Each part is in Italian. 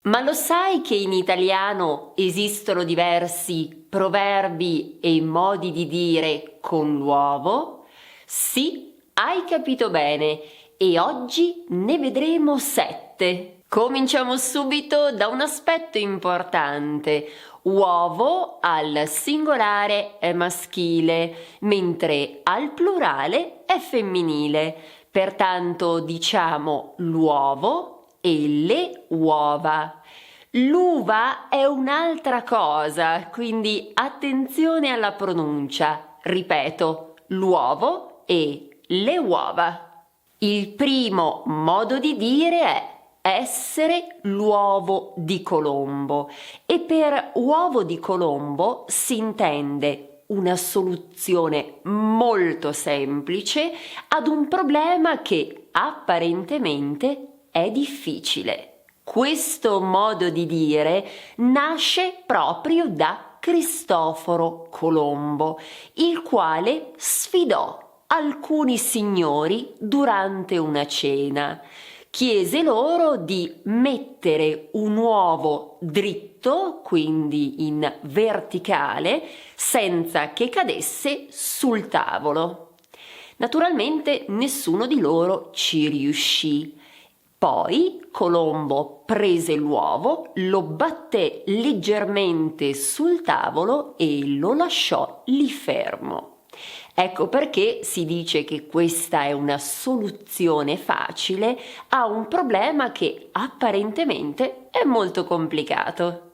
Ma lo sai che in italiano esistono diversi proverbi e modi di dire con l'uovo? Sì, hai capito bene, e oggi ne vedremo 7. Cominciamo subito da un aspetto importante. Uovo al singolare è maschile, mentre al plurale è femminile. Pertanto diciamo l'uovo e le uova. L'uva è un'altra cosa, quindi attenzione alla pronuncia. Ripeto, l'uovo e le uova. Il primo modo di dire è essere l'uovo di Colombo, e per uovo di Colombo si intende una soluzione molto semplice ad un problema che apparentemente è difficile. Questo modo di dire nasce proprio da Cristoforo Colombo, il quale sfidò alcuni signori durante una cena. Chiese loro di mettere un uovo dritto, quindi in verticale, senza che cadesse sul tavolo. Naturalmente nessuno di loro ci riuscì. Poi Colombo prese l'uovo, lo batté leggermente sul tavolo e lo lasciò lì fermo. Ecco perché si dice che questa è una soluzione facile a un problema che apparentemente è molto complicato.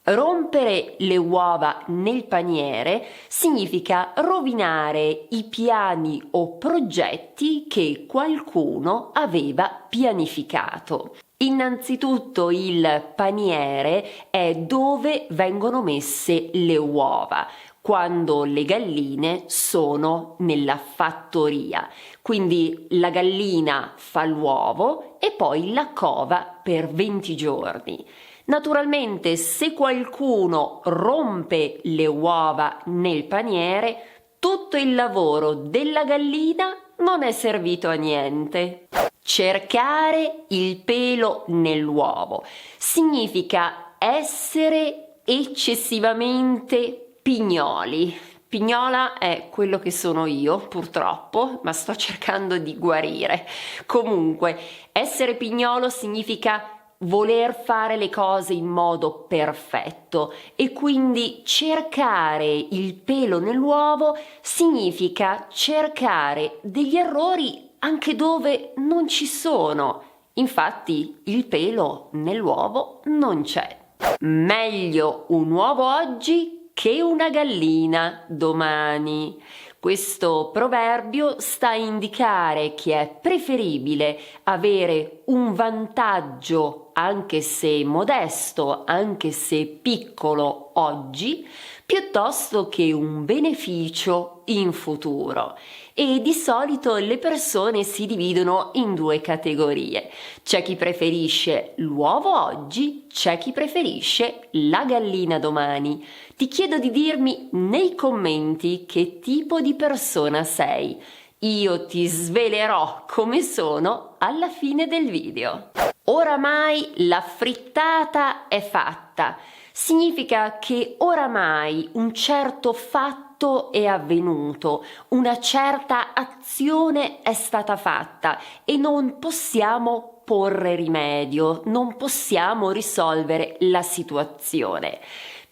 Rompere le uova nel paniere significa rovinare i piani o progetti che qualcuno aveva pianificato. Innanzitutto il paniere è dove vengono messe le uova, quando le galline sono nella fattoria. Quindi la gallina fa l'uovo e poi la cova per 20 giorni. Naturalmente, se qualcuno rompe le uova nel paniere, tutto il lavoro della gallina non è servito a niente. Cercare il pelo nell'uovo significa essere eccessivamente pignoli. Pignola è quello che sono io, purtroppo, ma sto cercando di guarire. Comunque, essere pignolo significa voler fare le cose in modo perfetto, e quindi cercare il pelo nell'uovo significa cercare degli errori anche dove non ci sono. Infatti il pelo nell'uovo non c'è. Meglio un uovo oggi che una gallina domani. Questo proverbio sta a indicare che è preferibile avere un vantaggio, anche se modesto, anche se piccolo oggi, piuttosto che un beneficio in futuro. E di solito le persone si dividono in due categorie. C'è chi preferisce l'uovo oggi, c'è chi preferisce la gallina domani. Ti chiedo di dirmi nei commenti che tipo di persona sei. Io ti svelerò come sono alla fine del video. Oramai la frittata è fatta. Significa che oramai un certo fatto è avvenuto, una certa azione è stata fatta e non possiamo porre rimedio, non possiamo risolvere la situazione.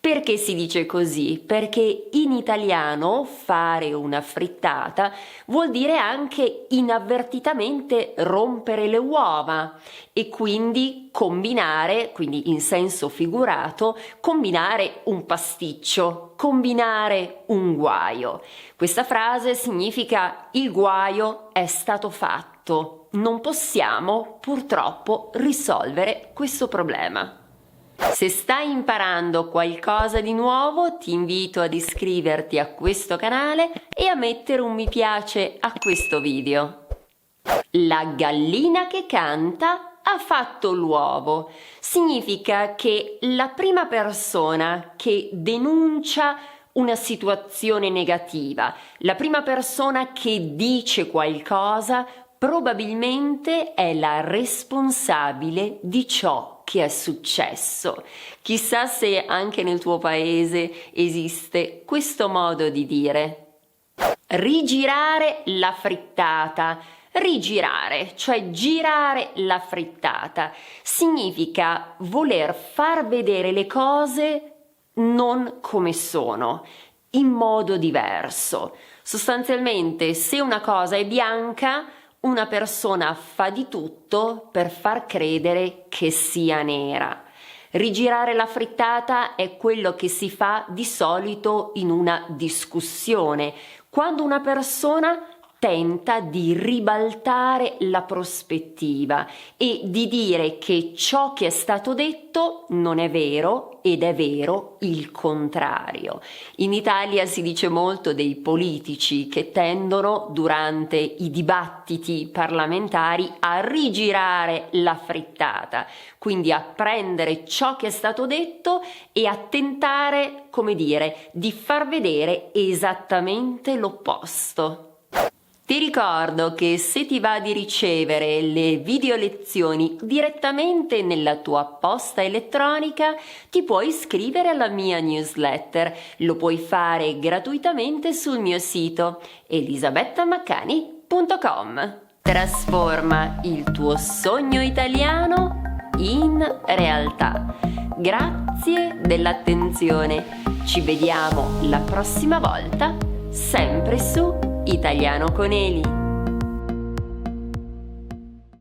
Perché si dice così? Perché in italiano fare una frittata vuol dire anche inavvertitamente rompere le uova e quindi combinare, quindi in senso figurato, combinare un pasticcio, combinare un guaio. Questa frase significa il guaio è stato fatto, non possiamo purtroppo risolvere questo problema. Se stai imparando qualcosa di nuovo, ti invito ad iscriverti a questo canale e a mettere un mi piace a questo video. La gallina che canta ha fatto l'uovo. Significa che la prima persona che denuncia una situazione negativa, la prima persona che dice qualcosa, probabilmente è la responsabile di ciò che è successo. Chissà se anche nel tuo paese esiste questo modo di dire. Rigirare la frittata. Rigirare, cioè girare la frittata, significa voler far vedere le cose non come sono, in modo diverso. Sostanzialmente, se una cosa è bianca, una persona fa di tutto per far credere che sia nera. Rigirare la frittata è quello che si fa di solito in una discussione, quando una persona tenta di ribaltare la prospettiva e di dire che ciò che è stato detto non è vero ed è vero il contrario. In Italia si dice molto dei politici che tendono durante i dibattiti parlamentari a rigirare la frittata, quindi a prendere ciò che è stato detto e a tentare, come dire, di far vedere esattamente l'opposto. Ti ricordo che se ti va di ricevere le video lezioni direttamente nella tua posta elettronica, ti puoi iscrivere alla mia newsletter. Lo puoi fare gratuitamente sul mio sito elisabetta.maccani.com. Trasforma il tuo sogno italiano in realtà. Grazie dell'attenzione. Ci vediamo la prossima volta, sempre su Italiano con Eli.